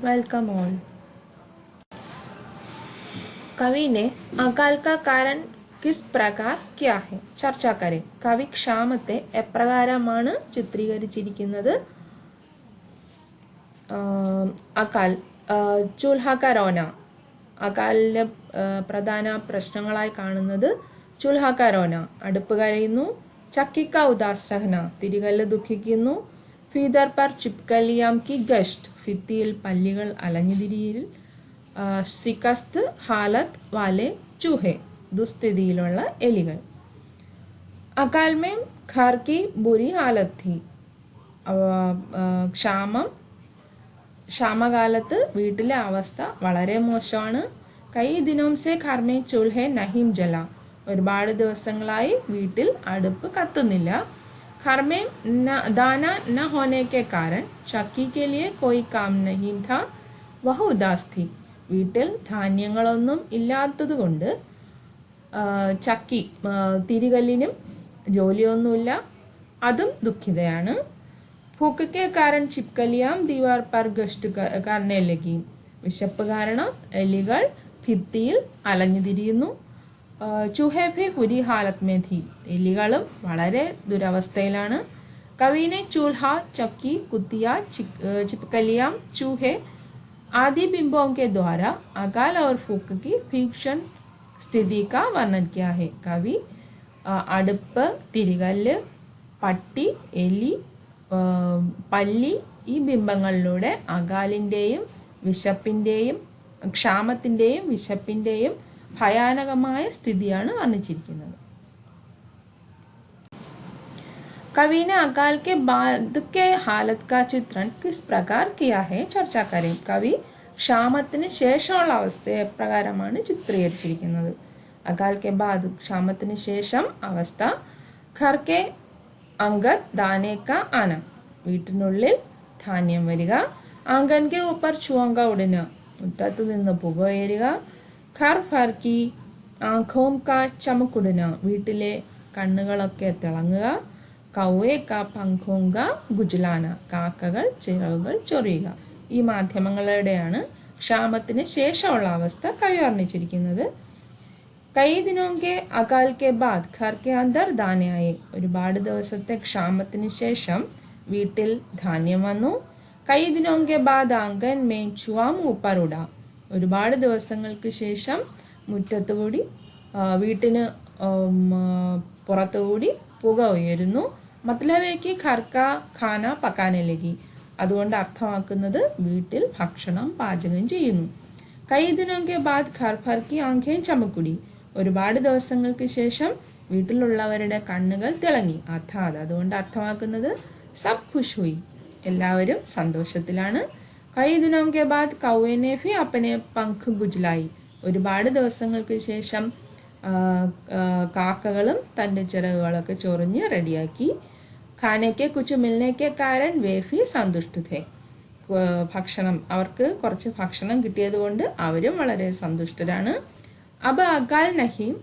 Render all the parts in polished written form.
Welcome all. कवि ने अकाल का कारण किस प्रकार किया है चर्चा करें। कवि ക്ഷാമത്തെ എപ്രകാരമാണ് ചിത്രീകരിച്ചിരിക്കുന്നത്? അകാൽ ചൂൽഹ കാ റോന, അകാലിലെ പ്രധാന പ്രശ്നങ്ങളായി കാണുന്നത് ചൂൽഹ കാ റോന, അടുപ്പ് കരയുന്നു. ചക്കി കാ ഉദാസ് രഹന, തിരികല്ല് ദുഃഖിക്കുന്നു. ഫീദർ പർ ചിപ്കലിയാം കി ഗഷ്ട്, ഭിത്തിയിൽ പല്ലികൾ അലഞ്ഞുതിരിയിൽ. സിക്കസ്ത് ഹാലത്ത് വാലെ ചൂഹെ, ദുസ്ഥിതിയിലുള്ള എലികൾ. അകാൽ മേം ഘർ കി ബുരി ഹാലത്ത് ഥി, ക്ഷാമകാലത്ത് വീട്ടിലെ അവസ്ഥ വളരെ മോശമാണ്. കൈ ദിനോം സെ ഘർ മേ ചൂൽഹെ നഹീം ജല, ഒരുപാട് ദിവസങ്ങളായി വീട്ടിൽ അടുപ്പ് കത്തുന്നില്ല. घर में दाना न होने के कारण चक्की के लिए कोई काम नहीं था, वह उदास थी. വീട്ടിൽ ധാന്യങ്ങളൊന്നും ഇല്ലാത്തതുകൊണ്ട് ചക്കി തിരികല്ലിനും ജോലിയൊന്നുമില്ല, അതും ദുഃഖിതയാണ്. ഭൂക്ക് കെ കാരൻ ചിപ്കലിയാം ദീവാർ പർ ഗഷ്ട് കർനെ ലഗി, വിശപ്പ് കാരണം എലികൾ ഭിത്തിയിൽ അലഞ്ഞു തിരിയുന്നു. ചൂഹെ ഭി ബുരി ഹാലത്ത് മേ ഥി, എലികളും വളരെ ദുരവസ്ഥയിലാണ്. കവീനെ ചൂൽഹ ചക്കി കുത്തിയ ചിപ്കലിയാം ചൂഹെ आदि बिंबों के द्वारा अकाल और फूक की भीषण स्थिति का वर्णन किया है. कवि അടുപ്പ്, തിരികല്ല്, പട്ടി, എലി, പല്ലി ഈ ബിംബങ്ങളിലൂടെ അകാലിൻ്റെയും വിശപ്പിൻ്റെയും ക്ഷാമത്തിൻ്റെയും വിശപ്പിൻ്റെയും ഭയാനകമായ സ്ഥിതിയാണ് വർണ്ണിച്ചിരിക്കുന്നത്. कवि ने अकाल के बाद के हालत का चित्रण किस प्रकार किया है चर्चा करें. कवि ക്ഷാമത്തിന് ശേഷമുള്ള അവസ്ഥയെ എപ്രകാരമാണ് ചിത്രീകരിച്ചിരിക്കുന്നത്? അകാൽ കെ ബാദ്, ക്ഷാമത്തിന് ശേഷം അവസ്ഥ. ഘർ കെ അംഗത് ദാനെ കാ ആന, വീട്ടിനുള്ളിൽ ധാന്യം വരിക. ആംഗൻ കെ ഊപ്പർ ചുവങ്ക ഉടന, മുറ്റത്ത് നിന്ന് പുക ഉയരുക. ഘർ ഭർ കി ആംഖോം കാ ചമക്കുടന, വീട്ടിലെ കണ്ണുകളൊക്കെ തിളങ്ങുക. കൗവേ കാ പങ്കോങ്ക ഗുജലാന, കാക്കകൾ ചിറകുകൾ ചൊറിയുക. ഈ മാധ്യമങ്ങളുടെയാണ് ക്ഷാമത്തിന് ശേഷമുള്ള അവസ്ഥ കവി വർണ്ണിച്ചിരിക്കുന്നത്. കൈ ദിനോങ്കെ അകാൽ കെ ബാദ് ഘർ കെ അന്തർ ധാന്യായെ, ഒരുപാട് ദിവസത്തെ ക്ഷാമത്തിന് ശേഷം വീട്ടിൽ ധാന്യം വന്നു. കൈ ദിനോങ്കെ ബാദ് ആംഗൻ മേ ചുവാം ഊപ്പറുട, ഒരുപാട് ദിവസങ്ങൾക്ക് ശേഷം മുറ്റത്തുകൂടി വീട്ടിന് പുറത്തുകൂടി പുക ഉയരുന്നു. മത്ലബേക്ക് ഘർ കാ ഖാന പക്കാനെ ലഗി, അതുകൊണ്ട് അർത്ഥമാക്കുന്നത് വീട്ടിൽ ഭക്ഷണം പാചകം ചെയ്യുന്നു. കൈ ദിനോങ്കെ ബാദ് ഘർ ഭർ കി ആംഖേൻ ചമക്കുടി, ഒരുപാട് ദിവസങ്ങൾക്ക് ശേഷം വീട്ടിലുള്ളവരുടെ കണ്ണുകൾ തിളങ്ങി. അർത്ഥാത്, അതുകൊണ്ട് അർത്ഥമാക്കുന്നത് സബ് ഖുഷ് ഹുയി, എല്ലാവരും സന്തോഷത്തിലാണ്. കൈ ദിനോങ്കെ ബാദ് കൗവേനെ ഭി അപ്പനെ പങ്ക് ഗുജലായി, ഒരുപാട് ദിവസങ്ങൾക്ക് ശേഷം കാക്കകളും തൻ്റെ ചിറകുകളൊക്കെ ചൊറിഞ്ഞ് റെഡിയാക്കി. ഖാനയ്ക്ക് കുച്ച് മിൽനയ്ക്ക് കാരൻ വേഫി സന്തുഷ്ടതേ, ഭക്ഷണം, അവർക്ക് കുറച്ച് ഭക്ഷണം കിട്ടിയത് കൊണ്ട് അവരും വളരെ സന്തുഷ്ടരാണ്. അബ അകാൽ നഹീം,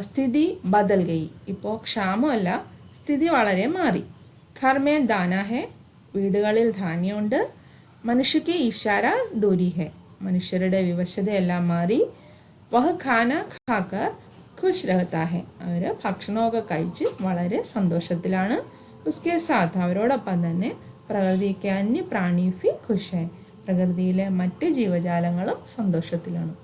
സ്ഥിതി ബദൽ ഗൈ, ഇപ്പോൾ ക്ഷാമമല്ല, സ്ഥിതി വളരെ മാറി. ഘർ മേ ദാന ഹെ, വീടുകളിൽ ധാന്യമുണ്ട്. മനുഷ്യക്ക് ഇഷാര ദൂരി ഹെ, മനുഷ്യരുടെ വിവശതയെല്ലാം മാറി. വഹ് ഖാന ഖാക്കർ ഖുഷ് രഹത്താ ഹെ, അവർ ഭക്ഷണമൊക്കെ കഴിച്ച് വളരെ സന്തോഷത്തിലാണ്. ഉസ്കെ സാത്ത്, അവരോടൊപ്പം തന്നെ പ്രകൃതിക്ക് അന്യ പ്രാണി ഫി ഖുഷ് ഹെ, പ്രകൃതിയിലെ മറ്റ് ജീവജാലങ്ങളും സന്തോഷത്തിലാണ്.